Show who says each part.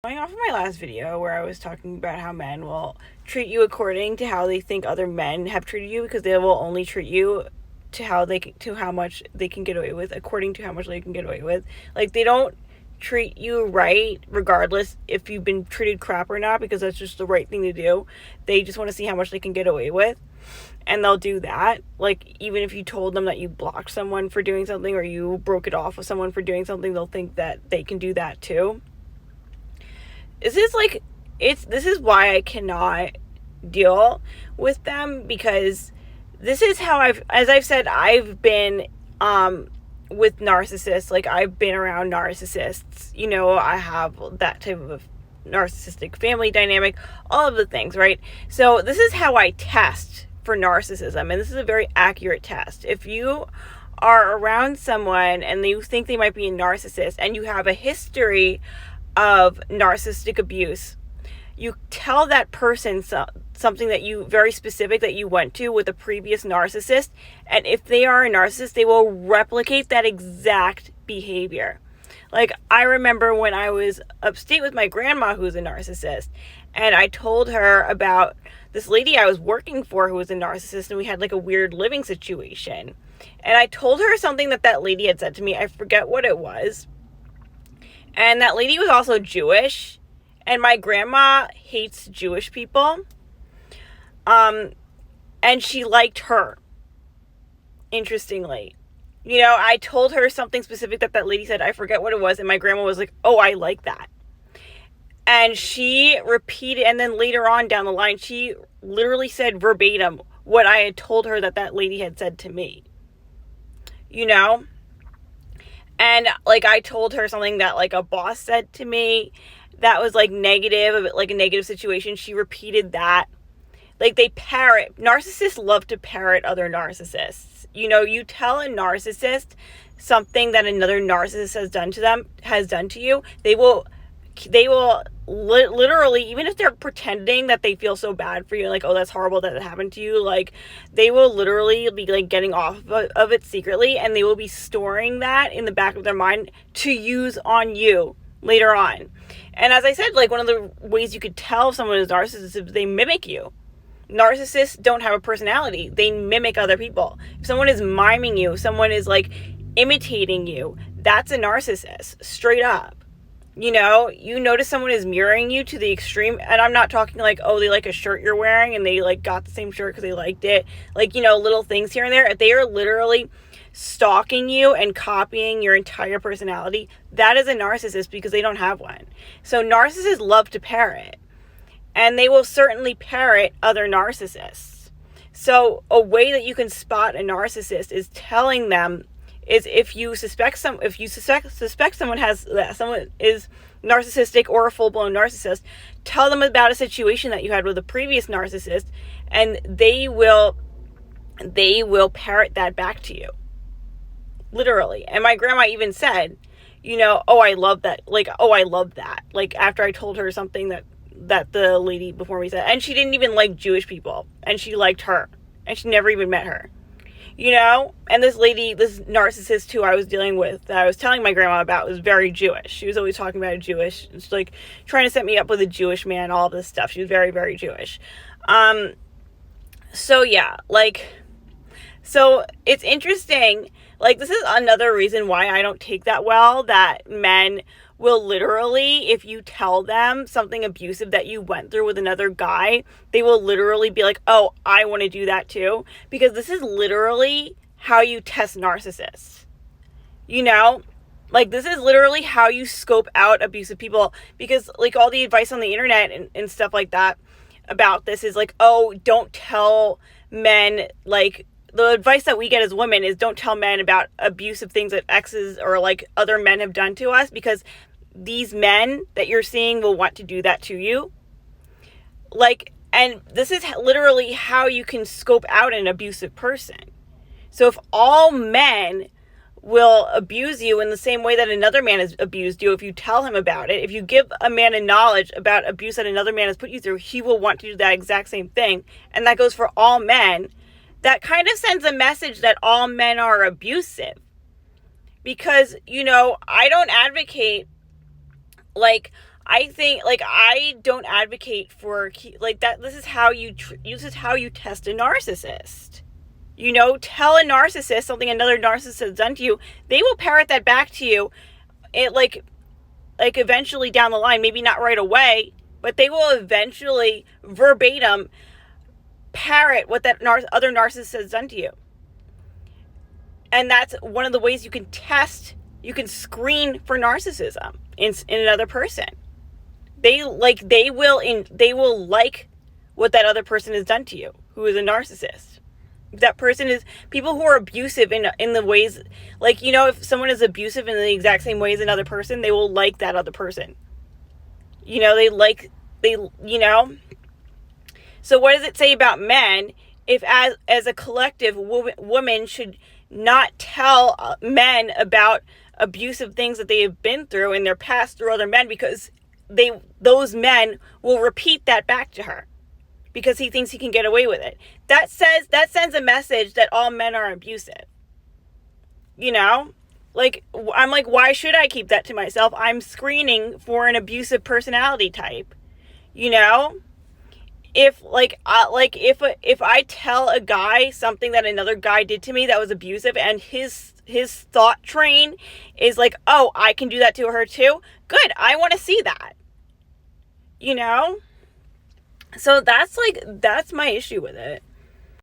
Speaker 1: Going off of my last video where I was talking about how men will treat you according to how they think other men have treated you, because they will only treat you to how much they can get away with, according to how much they can get away with. Like, they don't treat you right regardless if you've been treated crap or not, because that's just the right thing to do. They just want to see how much they can get away with, and they'll do that. Like, even if you told them that you blocked someone for doing something, or you broke it off with someone for doing something, they'll think that they can do that too. This is why I cannot deal with them, because this is how as I've said, I've been with narcissists. Like, I've been around narcissists. I have that type of narcissistic family dynamic, all of the things, right? So this is how I test for narcissism, and this is a very accurate test. If you are around someone and you think they might be a narcissist, and you have a history of narcissistic abuse, you tell that person something that you very specific that you went to with a previous narcissist, and if they are a narcissist, they will replicate that exact behavior. Like, I remember when I was upstate with my grandma, who's a narcissist, and I told her about this lady I was working for who was a narcissist, and we had like a weird living situation, and I told her something that lady had said to me. I forget what it was. And that lady was also Jewish, and my grandma hates Jewish people. And she liked her, interestingly. I told her something specific that lady said. I forget what it was, and my grandma was like, oh, I like that. And she repeated, and then later on down the line, she literally said verbatim what I had told her that lady had said to me. And, like, I told her something that, like, a boss said to me that was, like, negative, like a negative situation. She repeated that. Like, narcissists love to parrot other narcissists. You tell a narcissist something that another narcissist has done to you, they will literally, even if they're pretending that they feel so bad for you, like, oh, that's horrible that it happened to you, like, they will literally be, like, getting off of it secretly, and they will be storing that in the back of their mind to use on you later on. And as I said, like, one of the ways you could tell if someone is a narcissist is if they mimic you. Narcissists don't have a personality. They mimic other people. If someone is miming you, if someone is, like, imitating you, that's a narcissist, straight up. You notice someone is mirroring you to the extreme, and I'm not talking like, oh, they like a shirt you're wearing and they, like, got the same shirt because they liked it. Like, little things here and there. If they are literally stalking you and copying your entire personality, that is a narcissist, because they don't have one. So narcissists love to parrot, and they will certainly parrot other narcissists. So a way that you can spot a narcissist is telling them, is if you suspect someone is narcissistic or a full-blown narcissist, tell them about a situation that you had with a previous narcissist, and they will parrot that back to you, literally. And my grandma even said, oh, I love that. Like, oh, I love that. Like, after I told her something that the lady before me said, and she didn't even like Jewish people, and she liked her, and she never even met her. And this narcissist who I was dealing with, that I was telling my grandma about, was very Jewish. She was always talking about it's like trying to set me up with a Jewish man, all of this stuff. She was very, very Jewish. So yeah, so it's interesting. Like, this is another reason why I don't take that well, that men will literally, if you tell them something abusive that you went through with another guy, they will literally be like, oh, I want to do that too. Because this is literally how you test narcissists. Like, this is literally how you scope out abusive people. Because, like, all the advice on the internet and stuff like that about this is like, oh, don't tell men, like, the advice that we get as women is don't tell men about abusive things that exes or, like, other men have done to us, because these men that you're seeing will want to do that to you. Like, and this is literally how you can scope out an abusive person. So if all men will abuse you in the same way that another man has abused you, if you tell him about it, if you give a man a knowledge about abuse that another man has put you through, he will want to do that exact same thing. And that goes for all men. That kind of sends a message that all men are abusive. Because, I don't advocate like, I think, like, I don't advocate for, like, that. This is how you test a narcissist. Tell a narcissist something another narcissist has done to you, they will parrot that back to you. It like eventually down the line, maybe not right away, but they will eventually verbatim parrot what that other narcissist has done to you. And that's one of the ways you can screen for narcissism in another person. They will like what that other person has done to you, who is a narcissist. That person is, people who are abusive in the ways, like, if someone is abusive in the exact same way as another person, they will like that other person. So what does it say about men if as a collective, women should not tell men about abusive things that they have been through in their past through other men, because those men will repeat that back to her because he thinks he can get away with it. That sends a message that all men are abusive. Like, I'm like, why should I keep that to myself? I'm screening for an abusive personality type. If if I tell a guy something that another guy did to me that was abusive, and his thought train is like, oh, I can do that to her too. Good. I want to see that. So that's my issue with it.